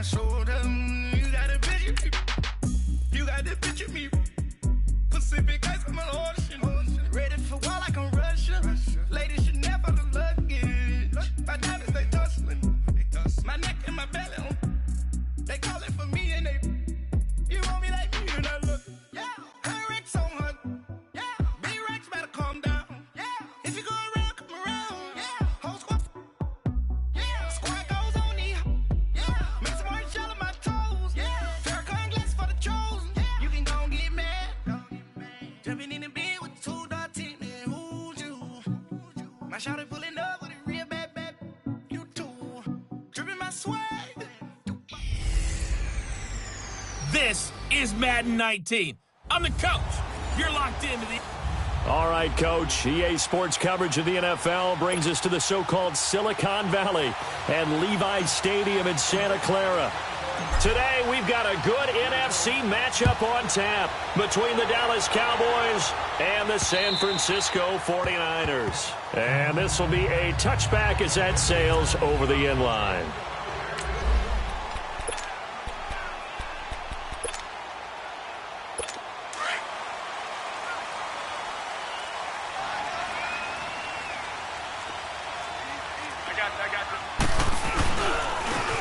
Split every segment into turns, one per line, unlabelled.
my shoulder. You got a picture me. You got the picture me. Pacific ice, I'm an ocean. Ready for war like I'm Russian. Ladies should never look luggage. My diamonds, they tussling. My neck and my belly. They calling for me and they. You want me like me and I look. Yeah. Her Rex on her. Yeah. Big Rex better calm down. Yeah. If you go around, come around. Yeah. Whole squad. Yeah. Squad goes on me. Yeah. Make some orange shell on my toes. Yeah. Farrakhan glass for the chosen. Yeah. You can go and get mad. Jumping in the bed with 2 dark teeth. And who's you? My shawty pulling up with a real bad. You too. Dripping my swag.
This is Madden 19. I'm the coach. You're locked into the...
All right, Coach. EA Sports coverage of the NFL brings us to the so-called Silicon Valley and Levi Stadium in Santa Clara. Today, we've got a good NFC matchup on tap between the Dallas Cowboys and the San Francisco 49ers. And this will be a touchback as that sails over the end line.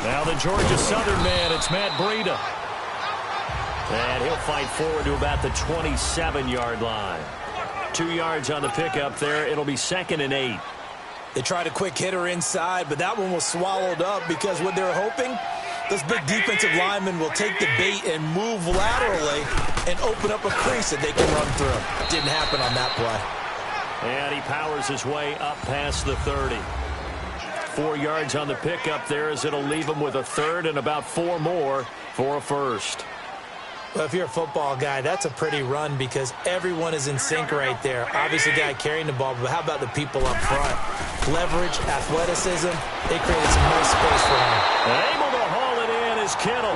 Now the Georgia Southern man, it's Matt Breida. And he'll fight forward to about the 27-yard line. 2 yards on the pickup there. It'll be 2nd and 8.
They tried a quick hitter inside, but that one was swallowed up because what they're hoping, those big defensive linemen will take the bait and move laterally and open up a crease that they can run through. Didn't happen on that play.
And he powers his way up past the 30. 4 yards on the pickup there as it'll leave him with a 3rd and about 4 more for a 1st.
Well, if you're a football guy, that's a pretty run because everyone is in sync right there. Obviously, the guy carrying the ball, but how about the people up front? Leverage, athleticism, they created some nice space for him.
Able to haul it in is Kittle.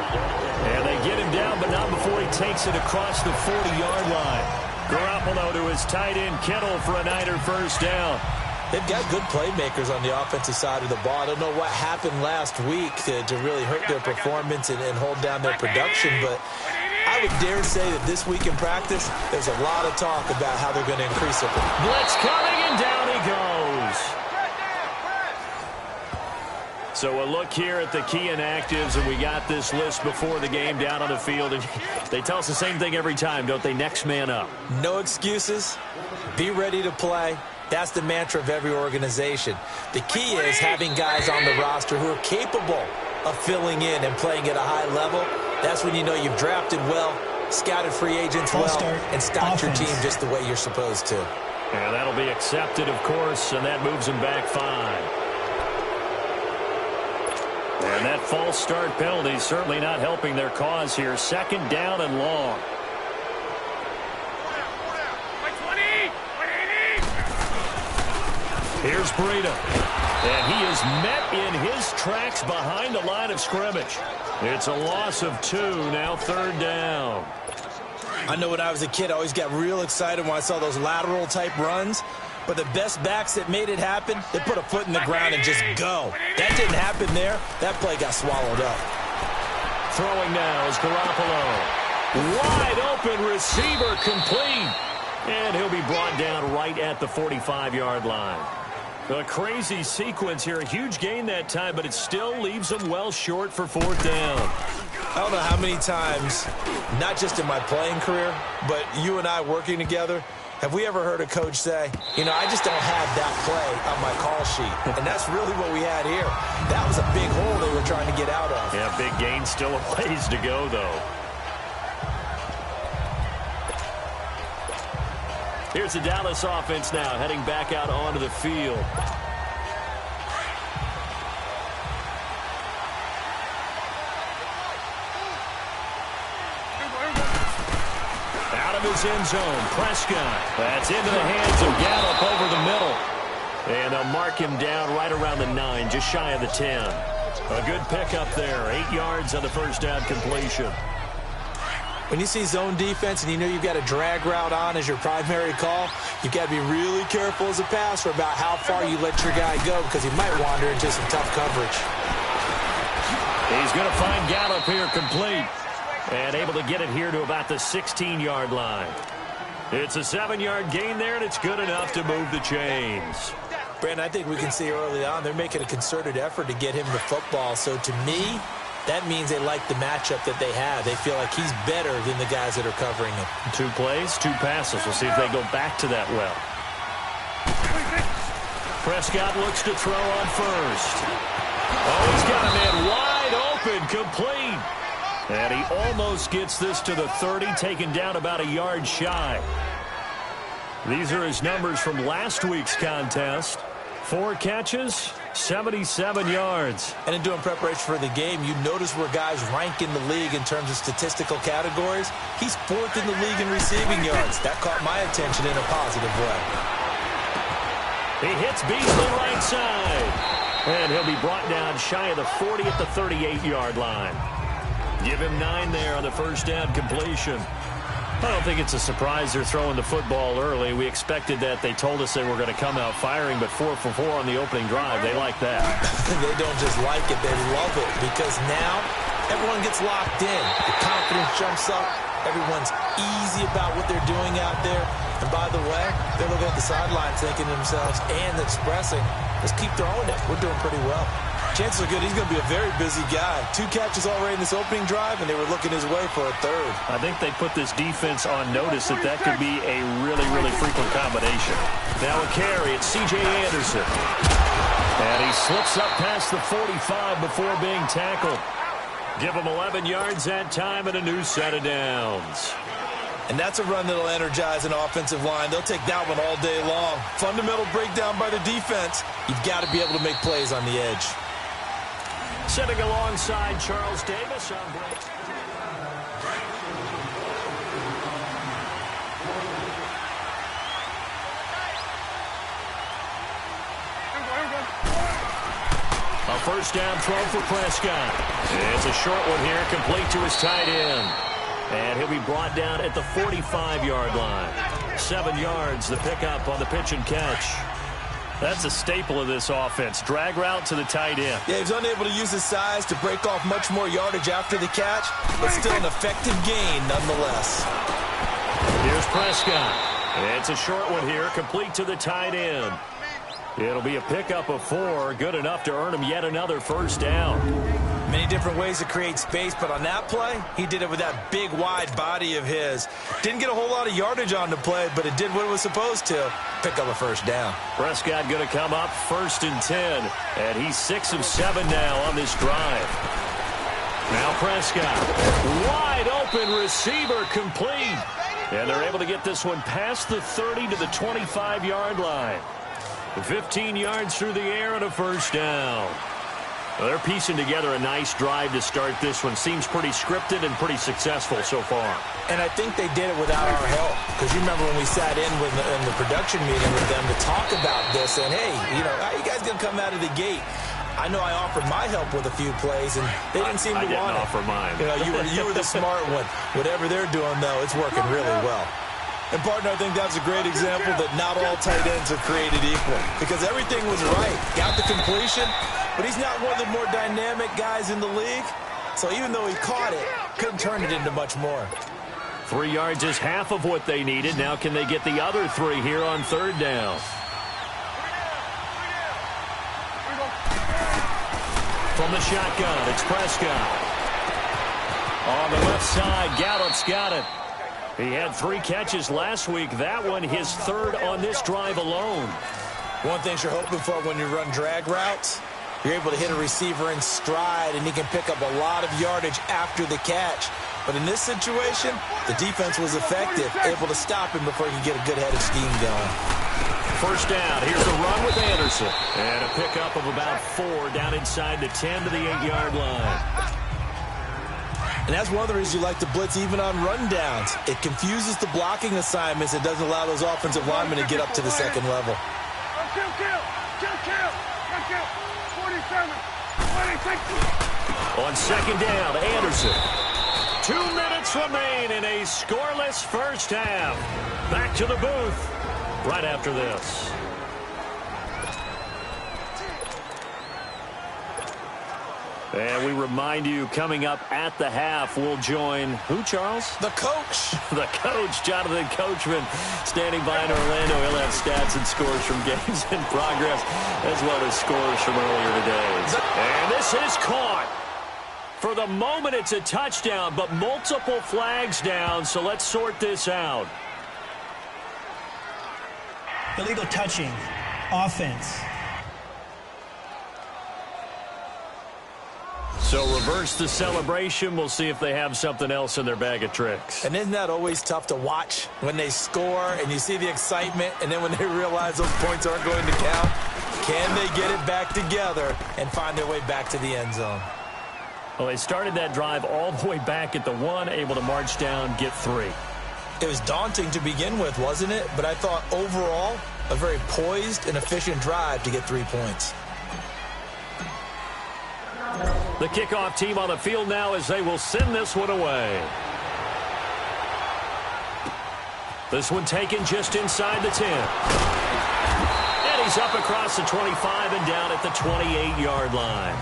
And they get him down, but not before he takes it across the 40-yard line. Garoppolo to his tight end, Kittle, for a Niner first down.
They've got good playmakers on the offensive side of the ball. I don't know what happened last week to really hurt their performance and hold down their production, but I would dare say that this week in practice, there's a lot of talk about how they're going to increase it.
Blitz coming, and down he goes. So a look here at the key inactives, and we got this list before the game down on the field. And they tell us the same thing every time, don't they? Next man up.
No excuses. Be ready to play. That's the mantra of every organization. The key is having guys on the roster who are capable of filling in and playing at a high level. That's when you know you've drafted well, scouted free agents well, and stocked your team just the way you're supposed to.
And that'll be accepted, of course, and that moves them back 5. And that false start penalty certainly not helping their cause here. 2nd down and long. Here's Breida. And he is met in his tracks behind the line of scrimmage. It's a loss of 2, now 3rd down.
I know when I was a kid, I always got real excited when I saw those lateral-type runs. But the best backs that made it happen, they put a foot in the ground and just go. That didn't happen there. That play got swallowed up.
Throwing now is Garoppolo. Wide open receiver complete. And he'll be brought down right at the 45-yard line. A crazy sequence here. A huge gain that time, but it still leaves them well short for 4th down.
I don't know how many times, not just in my playing career, but you and I working together, have we ever heard a coach say, you know, I just don't have that play on my call sheet. And that's really what we had here. That was a big hole they were trying to get out of.
Yeah, big gain, still a ways to go, though. Here's the Dallas offense now, heading back out onto the field. Out of his end zone, Prescott. That's into the hands of Gallup over the middle. And they'll mark him down right around the 9, just shy of the 10. A good pickup there, 8 yards on the first down completion.
When you see zone defense and you know you've got a drag route on as your primary call, you've got to be really careful as a passer about how far you let your guy go because he might wander into some tough coverage.
He's going to find Gallup here complete. And able to get it here to about the 16-yard line. It's a 7-yard gain there, and it's good enough to move the chains.
Brandon, I think we can see early on they're making a concerted effort to get him the football. So to me, that means they like the matchup that they have. They feel like he's better than the guys that are covering him.
2 plays, 2 passes. We'll see if they go back to that well. Prescott looks to throw on first. Oh, he's got a man wide open, complete. And he almost gets this to the 30, taken down about a yard shy. These are his numbers from last week's contest. 4 catches, 77 yards.
And in doing preparation for the game, you notice where guys rank in the league in terms of statistical categories. He's 4th in the league in receiving yards. That caught my attention in a positive way.
He hits Beasley right side. And he'll be brought down shy of the 40 at the 38-yard line. Give him 9 there on the first down completion. I don't think it's a surprise they're throwing the football early. We expected that. They told us they were going to come out firing, but 4 for 4 on the opening drive. They like that.
They don't just like it, they love it, because now everyone gets locked in. The confidence jumps up. Everyone's easy about what they're doing out there. And by the way, they're looking at the sidelines thinking to themselves and expressing, let's keep throwing it. We're doing pretty well. Chances are good he's going to be a very busy guy. 2 catches already in this opening drive, and they were looking his way for a 3rd.
I think they put this defense on notice that could be a really, really frequent combination. Now a carry, it's C.J. Anderson. And he slips up past the 45 before being tackled. Give him 11 yards that time and a new set of downs.
And that's a run that'll energize an offensive line. They'll take that one all day long. Fundamental breakdown by the defense. You've got to be able to make plays on the edge.
Sitting alongside Charles Davis on break. A first down throw for Prescott. It's a short one here, complete to his tight end. And he'll be brought down at the 45-yard line. 7 yards, the pickup on the pitch and catch. That's a staple of this offense. Drag route to the tight end.
Yeah, he's unable to use his size to break off much more yardage after the catch, but still an effective gain nonetheless.
Here's Prescott. It's a short one here, complete to the tight end. It'll be a pickup of 4, good enough to earn him yet another first down.
Many different ways to create space, but on that play, he did it with that big, wide body of his. Didn't get a whole lot of yardage on the play, but it did what it was supposed to. Pick up a first down.
Prescott going to come up 1st and 10, and he's 6 of 7 now on this drive. Now Prescott, wide open receiver, complete. And they're able to get this one past the 30 to the 25-yard line. 15 yards through the air and a first down. Well, they're piecing together a nice drive to start this one. Seems pretty scripted and pretty successful so far.
And I think they did it without our help. Because you remember when we sat in the production meeting with them to talk about this. And, hey, you know, how you guys going to come out of the gate? I know I offered my help with a few plays, and they didn't seem to want it.
I didn't offer mine.
You know, you were the smart one. Whatever they're doing, though, it's working really well. And, partner, I think that's a great example that not all tight ends are created equal. Because everything was right. Got the completion, but he's not one of the more dynamic guys in the league. So even though he caught it, couldn't turn it into much more.
3 yards is half of what they needed. Now can they get the other 3 here on 3rd down? From the shotgun, it's Prescott. On the left side, Gallup's got it. He had 3 catches last week. That one his 3rd on this drive alone.
One thing you're hoping for when you run drag routes, you're able to hit a receiver in stride, and he can pick up a lot of yardage after the catch. But in this situation, the defense was effective, able to stop him before he could get a good head of steam going.
First down. Here's a run with Anderson. And a pickup of about 4 down inside the 10 to the 8-yard line.
And that's one of the reasons you like to blitz even on rundowns. It confuses the blocking assignments. It doesn't allow those offensive linemen to get up to the second level.
On second down, Anderson. 2 minutes remain in a scoreless first half. Back to the booth right after this. And we remind you, coming up at the half, we'll join who, Charles?
The coach.
The coach, Jonathan Coachman, standing by in Orlando. He'll have stats and scores from games in progress, as well as scores from earlier today. And this is caught. For the moment, it's a touchdown, but multiple flags down, so let's sort this out.
Illegal touching. Offense.
So reverse the celebration. We'll see if they have something else in their bag of tricks.
And isn't that always tough to watch when they score and you see the excitement, and then when they realize those points aren't going to count? Can they get it back together and find their way back to the end zone?
Well, they started that drive all the way back at the 1, able to march down, get 3.
It was daunting to begin with, wasn't it? But I thought overall, a very poised and efficient drive to get 3 points.
The kickoff team on the field now as they will send this one away. This one taken just inside the 10. And he's up across the 25 and down at the 28-yard line.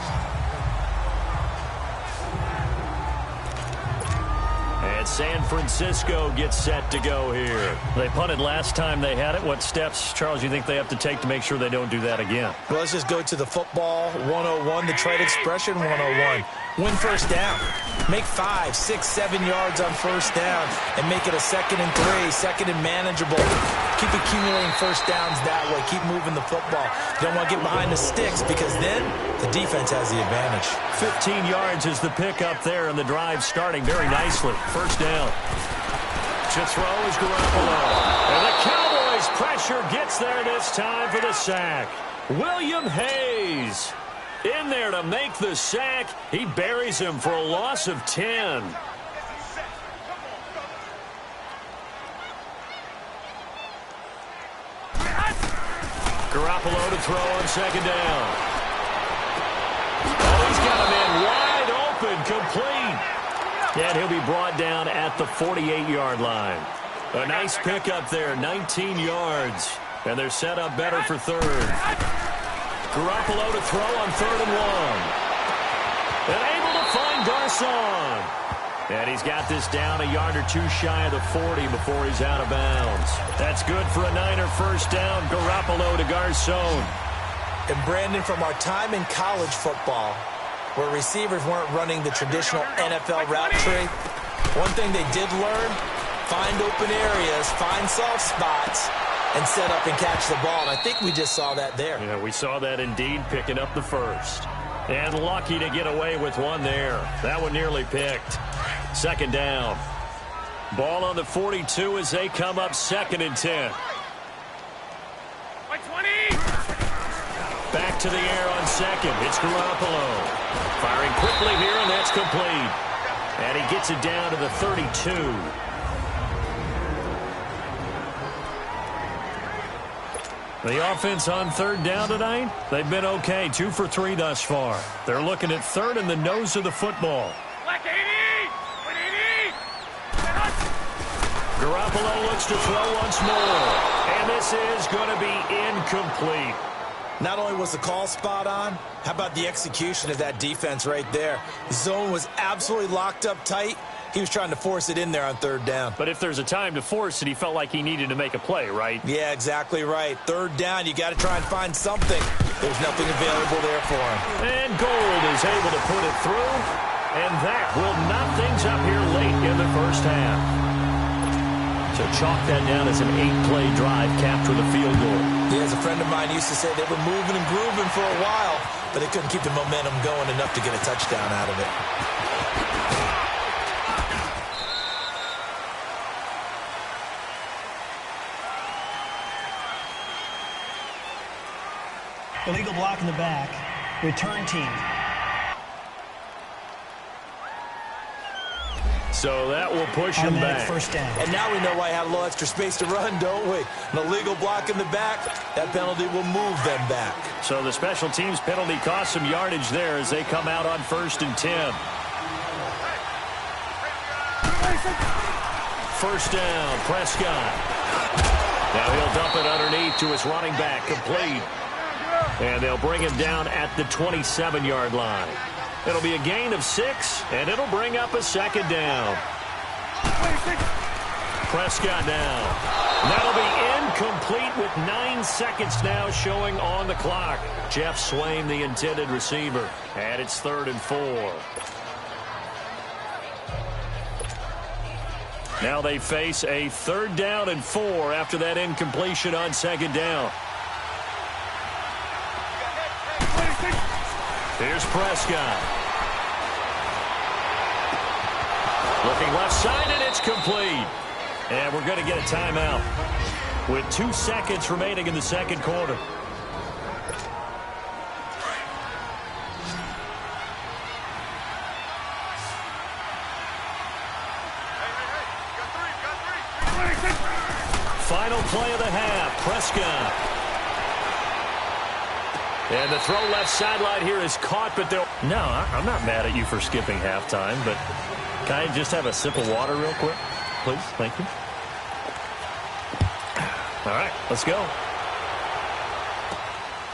And San Francisco gets set to go here. They punted last time they had it. What steps, Charles, you think they have to take to make sure they don't do that again?
Well, let's just go to the football 101, the trade expression 101. Win first down. Make 5, 6, 7 yards on first down and make it a 2nd and 3, 2nd and manageable. Keep accumulating first downs that way. Keep moving the football. You don't want to get behind the sticks because then the defense has the advantage.
15 yards is the pickup there, and the drive starting very nicely. First down. To throw is Garoppolo. And the Cowboys' pressure gets there this time for the sack. William Hayes in there to make the sack. He buries him for a loss of 10. Garoppolo to throw on 2nd down. Oh, he's got a man wide open, complete. And he'll be brought down at the 48-yard line. A nice pickup there, 19 yards. And they're set up better for 3rd. Garoppolo to throw on 3rd and 1. And able to find Garcon. And he's got this down a yard or 2 shy of the 40 before he's out of bounds. That's good for a Niner first down. Garoppolo to Garcon.
And Brandon, from our time in college football, where receivers weren't running the traditional NFL route tree, one thing they did learn, find open areas, find soft spots, and set up and catch the ball. And I think we just saw that there.
Yeah, we saw that indeed, picking up the first. And lucky to get away with one there. That one nearly picked. 2nd down. Ball on the 42 as they come up 2nd and 10. Back to the air on 2nd. It's Garoppolo. Firing quickly here, and that's complete. And he gets it down to the 32. The offense on 3rd down tonight, they've been okay. 2 for 3 thus far. They're looking at 3rd and the nose of the football. Garoppolo looks to throw once more. And this is going to be incomplete.
Not only was the call spot on, how about the execution of that defense right there? The zone was absolutely locked up tight. He was trying to force it in there on 3rd down.
But if there's a time to force it, he felt like he needed to make a play, right?
Yeah, exactly right. 3rd down, you got to try and find something. There's nothing available there for him.
And Gold is able to put it through. And that will knot things up here late in the first half. So chalk that down as an 8-play drive capped with a field goal.
Yeah, as a friend of mine used to say, they were moving and grooving for a while, but they couldn't keep the momentum going enough to get a touchdown out of it.
Illegal block in the back. Return team.
So that will push him back.
First down.
And now we know why I had a little extra space to run, don't we? An illegal block in the back, that penalty will move them back.
So the special teams penalty cost some yardage there as they come out on 1st and 10. First down, Prescott. Now he'll dump it underneath to his running back, complete. And they'll bring him down at the 27-yard line. It'll be a gain of 6, and it'll bring up a second down. Prescott now. That'll be incomplete with 9 seconds now showing on the clock. Jeff Swain, the intended receiver. And it's 3rd and 4. Now they face a 3rd down and 4 after that incompletion on 2nd down. Here's Prescott. Looking left side, and it's complete. And we're going to get a timeout with 2 seconds remaining in the second quarter. Final play of the half, Prescott. And the throw left sideline here is caught, but they'll... No, I'm not mad at you for skipping halftime, but can I just have a sip of water real quick? Please, thank you. All right, let's go.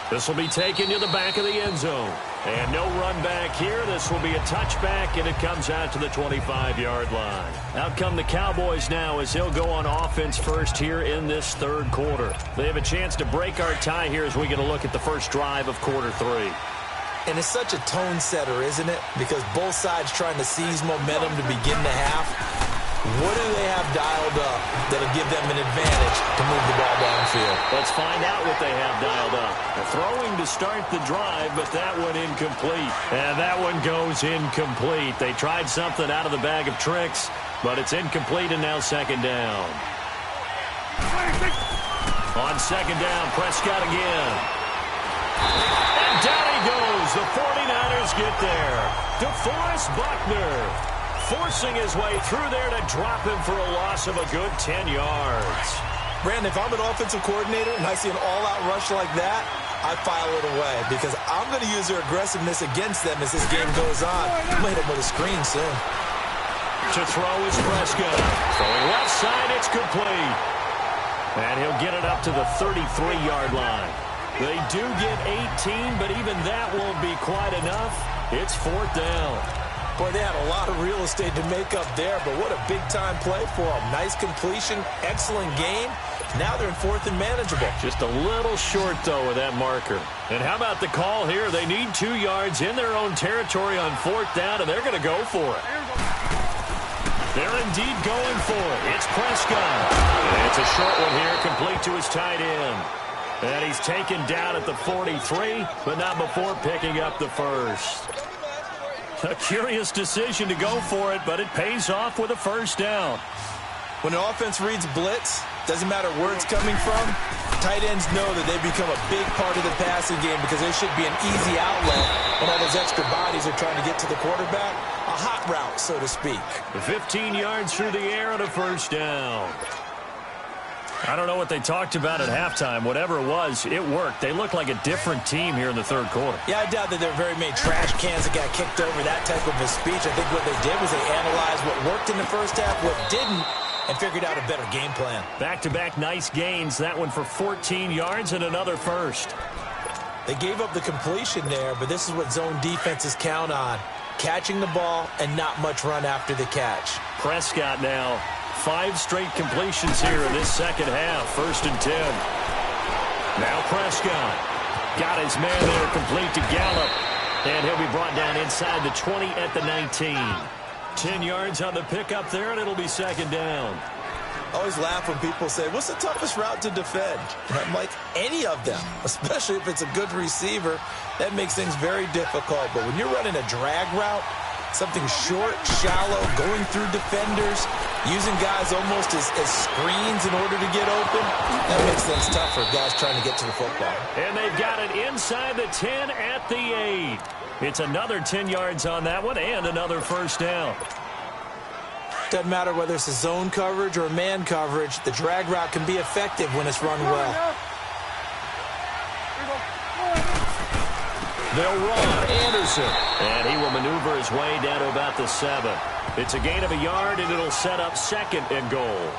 This will be taken to the back of the end zone. And no run back here. This will be a touchback, and it comes out to the 25-yard line. Out come the Cowboys now as they'll go on offense first here in this 3rd quarter. They have a chance to break our tie here as we get a look at the first drive of quarter 3.
And it's such a tone setter, isn't it? Because both sides trying to seize momentum to begin the half. What do they have dialed up that'll give them an advantage to move the ball downfield?
Let's find out what they have dialed up. They're throwing to start the drive, but that one incomplete. And that one goes incomplete. They tried something out of the bag of tricks, but it's incomplete, and now 2nd down. On 2nd down, Prescott again. And down he goes. The 49ers get there. DeForest Buckner forcing his way through there to drop him for a loss of a good 10 yards.
Brandon, if I'm an offensive coordinator and I see an all-out rush like that, I file it away because I'm going to use their aggressiveness against them as this game goes on. I'm going to hit them with a screen soon.
To throw is Prescott. Throwing left side, it's complete. And he'll get it up to the 33-yard line. They do get 18, but even that won't be quite enough. It's 4th down.
Boy, they had a lot of real estate to make up there, but what a big-time play for them. Nice completion, excellent game. Now they're in 4th and manageable.
Just a little short, though, with that marker. And how about the call here? They need 2 yards in their own territory on 4th down, and they're going to go for it. They're indeed going for it. It's Prescott. And it's a short one here, complete to his tight end. And he's taken down at the 43, but not before picking up the first. A curious decision to go for it, but it pays off with a 1st down.
When an offense reads blitz, doesn't matter where it's coming from, tight ends know that they become a big part of the passing game because there should be an easy outlet when all those extra bodies are trying to get to the quarterback. A hot route, so to speak.
15 yards through the air and a 1st down. I don't know what they talked about at halftime. Whatever it was, it worked. They look like a different team here in the 3rd quarter.
Yeah, I doubt that there were very many trash cans that got kicked over, that type of a speech. I think what they did was they analyzed what worked in the first half, what didn't, and figured out a better game plan.
Back-to-back nice gains. That one for 14 yards and another first.
They gave up the completion there, but this is what zone defenses count on. Catching the ball and not much run after the catch.
Prescott now. 5 straight completions here in this second half. 1st and 10. Now Prescott. Got his man there complete to Gallup. And he'll be brought down inside the 20 at the 19. 10 yards on the pickup there, and it'll be 2nd down.
I always laugh when people say, what's the toughest route to defend? And I'm like, any of them, especially if it's a good receiver. That makes things very difficult. But when you're running a drag route, something short, shallow, going through defenders, using guys almost as screens in order to get open, that makes things tough for guys trying to get to the football.
And they've got it inside the 10 at the 8. It's another 10 yards on that one and another 1st down.
Doesn't matter whether it's a zone coverage or a man coverage, the drag route can be effective when it's run well.
They'll run Anderson, and he will maneuver his way down to about the 7. It's a gain of a yard, and it'll set up 2nd and goal.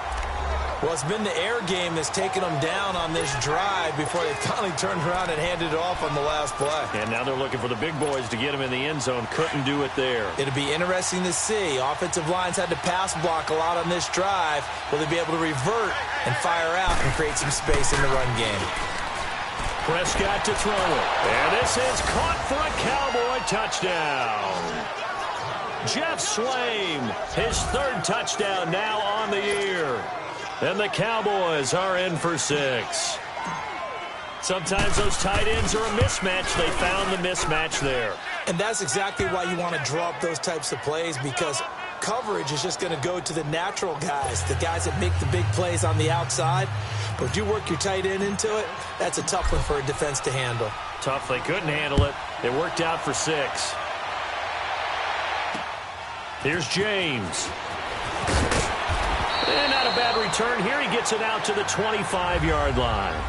Well, it's been the air game that's taken them down on this drive before they finally turned around and handed it off on the last play.
And now they're looking for the big boys to get him in the end zone. Couldn't do it there.
It'll be interesting to see. Offensive lines had to pass block a lot on this drive. Will they be able to revert and fire out and create some space in the run game?
Prescott to throw it. And this is caught for a Cowboy touchdown. Jeff Swaim, his third touchdown now on the year. And the Cowboys are in for 6. Sometimes those tight ends are a mismatch. They found the mismatch there.
And that's exactly why you want to draw up those types of plays, because coverage is just going to go to the natural guys, the guys that make the big plays on the outside. But if you work your tight end into it, that's a tough one for a defense to handle.
Tough. They couldn't handle it. It worked out for 6. Here's James. And not a bad return here. He gets it out to the 25-yard line.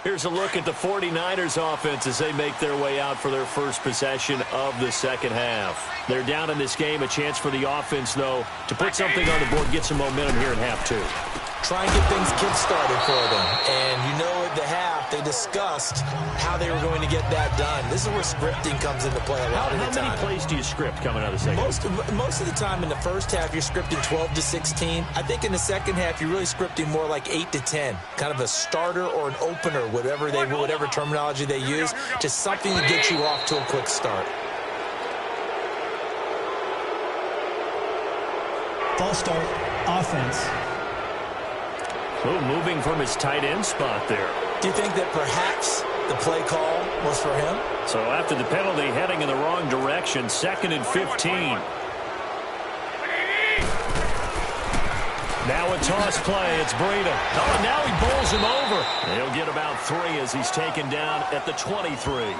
Here's a look at the 49ers offense as they make their way out for their first possession of the second half. They're down in this game. A chance for the offense, though, to put something on the board, get some momentum here in half 2.
Try and get things kick-started for them. And you know at the half, they discussed how they were going to get that done. This is where scripting comes into play a lot of the time.
How many plays do you script coming out of the second half?
Most of the time in the first half, you're scripting 12 to 16. I think in the second half, you're really scripting more like 8 to 10. Kind of a starter or an opener, whatever terminology they use. Just something to get you off to a quick start.
False start, offense.
Oh, moving from his tight end spot there.
Do you think that perhaps the play call was for him?
So after the penalty, heading in the wrong direction, 2nd and 15. Now a toss play. It's Breida. Oh, now he bowls him over. He'll get about 3 as he's taken down at the 23.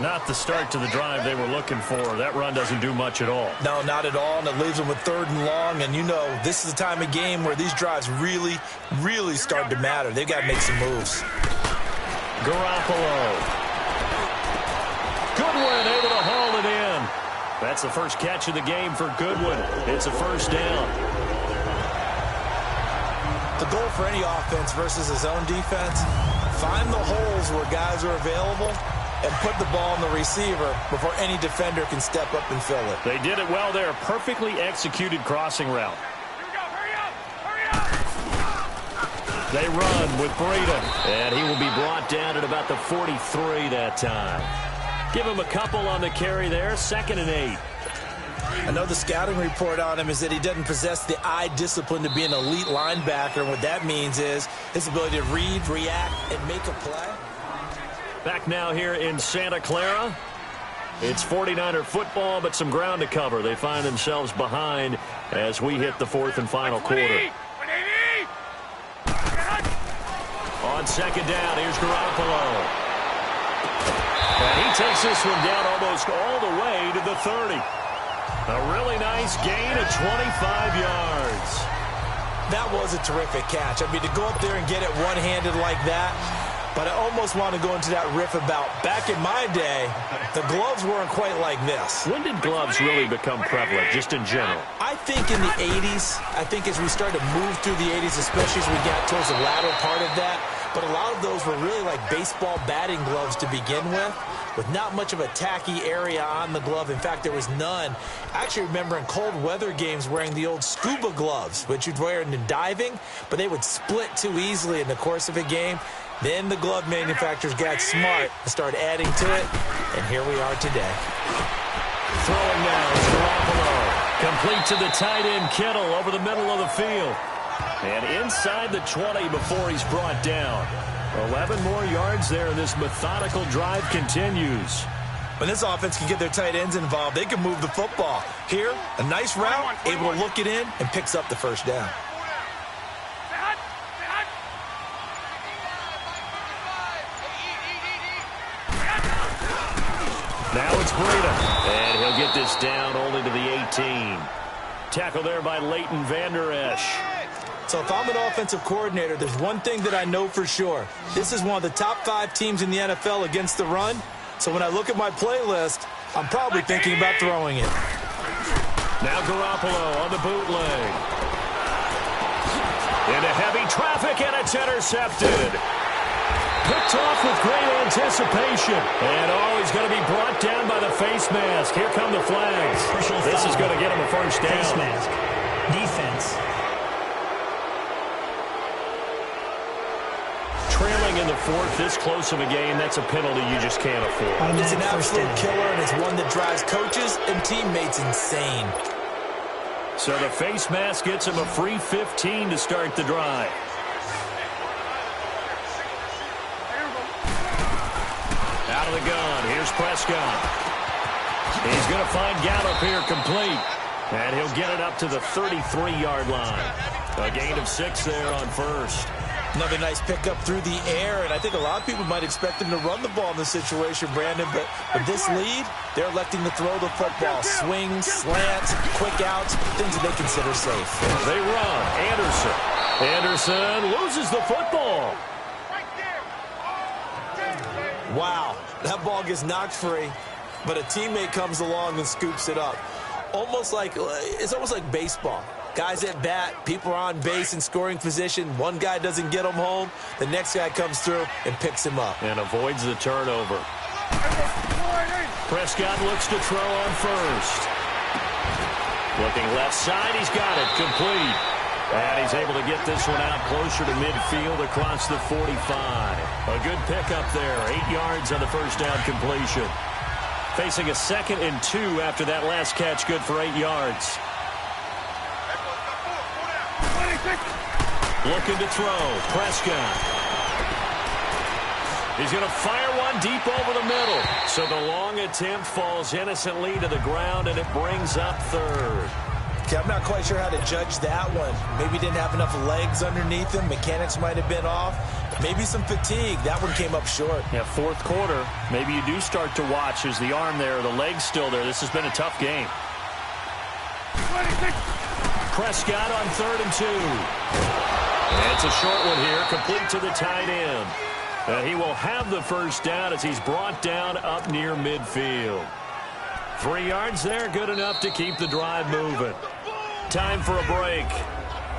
Not the start to the drive they were looking for. That run doesn't do much at all.
No, not at all, and it leaves them with 3rd and long. And you know, this is the time of game where these drives really, really start to matter. They've got to make some moves.
Garoppolo. Goodwin able to haul it in. That's the first catch of the game for Goodwin. It's a first down.
The goal for any offense versus his own defense, find the holes where guys are available and put the ball on the receiver before any defender can step up and fill it.
They did it well there. Perfectly executed crossing route. They run with Breida, and he will be brought down at about the 43 that time. Give him a couple on the carry there. 2nd and 8.
I know the scouting report on him is that he doesn't possess the eye discipline to be an elite linebacker, and what that means is his ability to read, react, and make a play.
Back now here in Santa Clara. It's 49er football, but some ground to cover. They find themselves behind as we hit the 4th and final quarter. On 2nd down, here's Garoppolo. And he takes this one down almost all the way to the 30. A really nice gain of 25 yards.
That was a terrific catch. I mean, to go up there and get it one-handed like that. But I almost want to go into that riff about back in my day, the gloves weren't quite like this.
When did gloves really become prevalent, just in general?
I think in the 80s. I think as we started to move through the 80s, especially as we got towards the latter part of that. But a lot of those were really like baseball batting gloves to begin with not much of a tacky area on the glove. In fact, there was none. I actually remember in cold weather games wearing the old scuba gloves, which you'd wear in diving, but they would split too easily in the course of a game. Then the glove manufacturers got smart and started adding to it, and here we are today.
Throwing now is Garoppolo. Complete to the tight end, Kittle, over the middle of the field. And inside the 20 before he's brought down. 11 more yards there, and this methodical drive continues.
When this offense can get their tight ends involved, they can move the football. Here, a nice route, able to look it in, and picks up the first down.
Now it's Breida, and he'll get this down only to the 18. Tackle there by Leighton Vander Esch.
So if I'm an offensive coordinator, there's one thing that I know for sure. This is one of the top 5 teams in the NFL against the run. So when I look at my playlist, I'm probably thinking about throwing it.
Now Garoppolo on the bootleg. Into heavy traffic, and it's intercepted. Picked off with great anticipation. And, he's going to be brought down by the face mask. Here come the flags. This is going to get him a first down.
Face mask. Defense.
Trailing in the fourth, this close of a game, that's a penalty you just can't afford.
It's an absolute killer, and it's one that drives coaches and teammates insane.
So the face mask gets him a free 15 to start the drive. Out of the gun, here's Prescott. He's going to find Gallup here complete. And he'll get it up to the 33-yard line. A gain of 6 there on first.
Another nice pickup through the air, and I think a lot of people might expect him to run the ball in this situation, Brandon, but with this lead, they're electing to throw the football. Swings, slants, quick outs, things that they consider safe.
They run. Anderson loses the football.
Wow, that ball gets knocked free, but a teammate comes along and scoops it up. It's almost like baseball. Guys at bat, people are on base in scoring position. One guy doesn't get him home. The next guy comes through and picks him up.
And avoids the turnover. Prescott looks to throw on first. Looking left side, he's got it, complete. And he's able to get this one out closer to midfield across the 45. A good pickup there, 8 yards on the first down completion. Facing a 2nd and 2 after that last catch, good for 8 yards. Looking to throw, Prescott. He's going to fire one deep over the middle. So the long attempt falls innocently to the ground, and it brings up 3rd.
Okay, I'm not quite sure how to judge that one. Maybe didn't have enough legs underneath him. Mechanics might have been off. Maybe some fatigue. That one came up short.
Yeah, 4th quarter. Maybe you do start to watch as the arm there, the leg's still there. This has been a tough game. Prescott on 3rd and 2. It's a short one here, complete to the tight end. He will have the first down as he's brought down up near midfield. 3 yards there, good enough to keep the drive moving. Time for a break.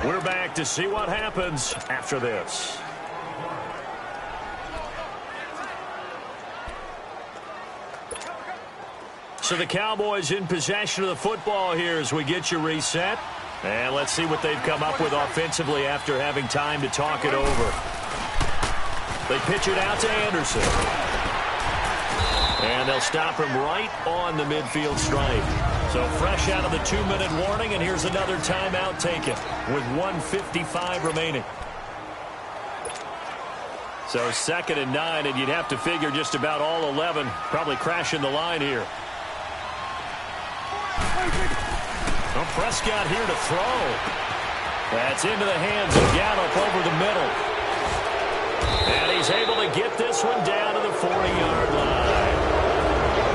We're back to see what happens after this. So the Cowboys in possession of the football here as we get you reset. And let's see what they've come up with offensively after having time to talk it over. They pitch it out to Anderson. And they'll stop him right on the midfield stripe. So fresh out of the 2-minute warning, and here's another timeout taken with 1:55 remaining. So 2nd and 9, and you'd have to figure just about all 11 probably crashing the line here. Well, Prescott here to throw. That's into the hands of Gallup over the middle. And he's able to get this one down to the 40-yard line.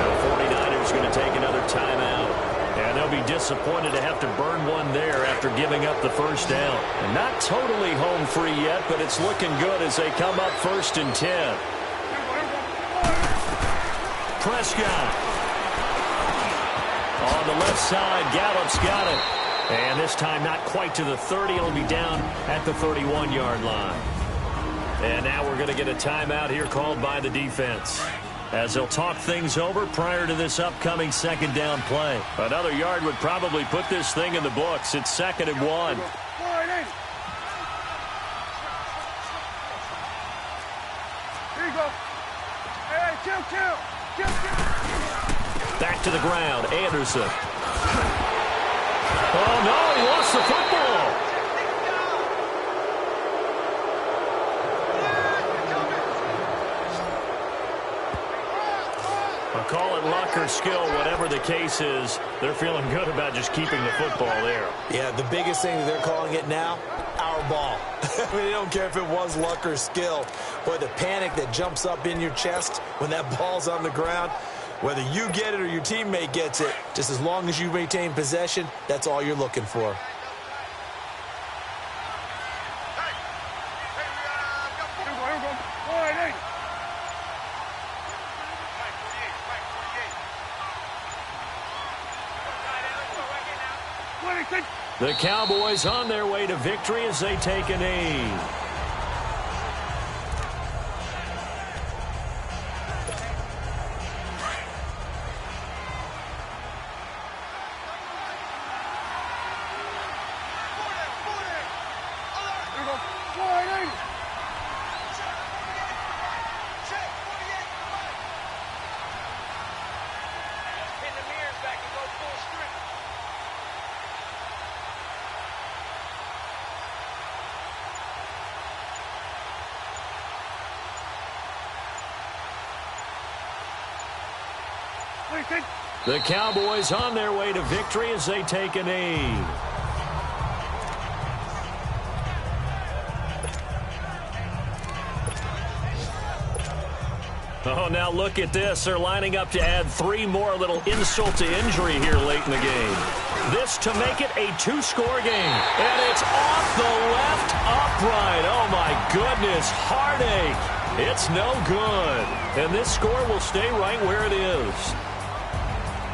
The 49ers going to take another timeout. And they'll be disappointed to have to burn one there after giving up the first down. And not totally home free yet, but it's looking good as they come up 1st and 10. Prescott. On the left side, Gallup's got it. And this time not quite to the 30. It'll be down at the 31-yard line. And now we're going to get a timeout here called by the defense, as they'll talk things over prior to this upcoming 2nd down play. Another yard would probably put this thing in the books. It's 2nd and 1.
Here you go. Hey, kill.
Back to the ground, Anderson. Oh, no, he lost the football. I'll call it luck or skill, whatever the case is. They're feeling good about just keeping the football there.
Yeah, the biggest thing that they're calling it now, our ball. I mean, they don't care if it was luck or skill. Boy, the panic that jumps up in your chest when that ball's on the ground, whether you get it or your teammate gets it, just as long as you maintain possession, that's all you're looking for.
The Cowboys on their way to victory as they take a knee. The Cowboys on their way to victory as they take a knee. Oh, now look at this. They're lining up to add 3 more, little insult to injury here late in the game. This to make it a 2-score game. And it's off the left upright. Oh, my goodness. Heartache. It's no good. And this score will stay right where it is.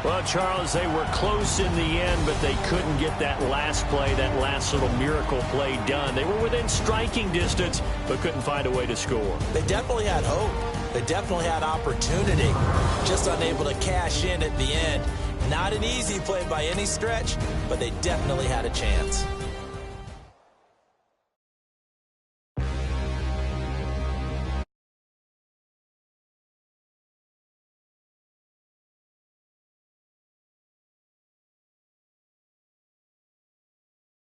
Well, Charles, they were close in the end, but they couldn't get that last play, that last little miracle play done. They were within striking distance, but couldn't find a way to score.
They definitely had hope. They definitely had opportunity. Just unable to cash in at the end. Not an easy play by any stretch, but they definitely had a chance.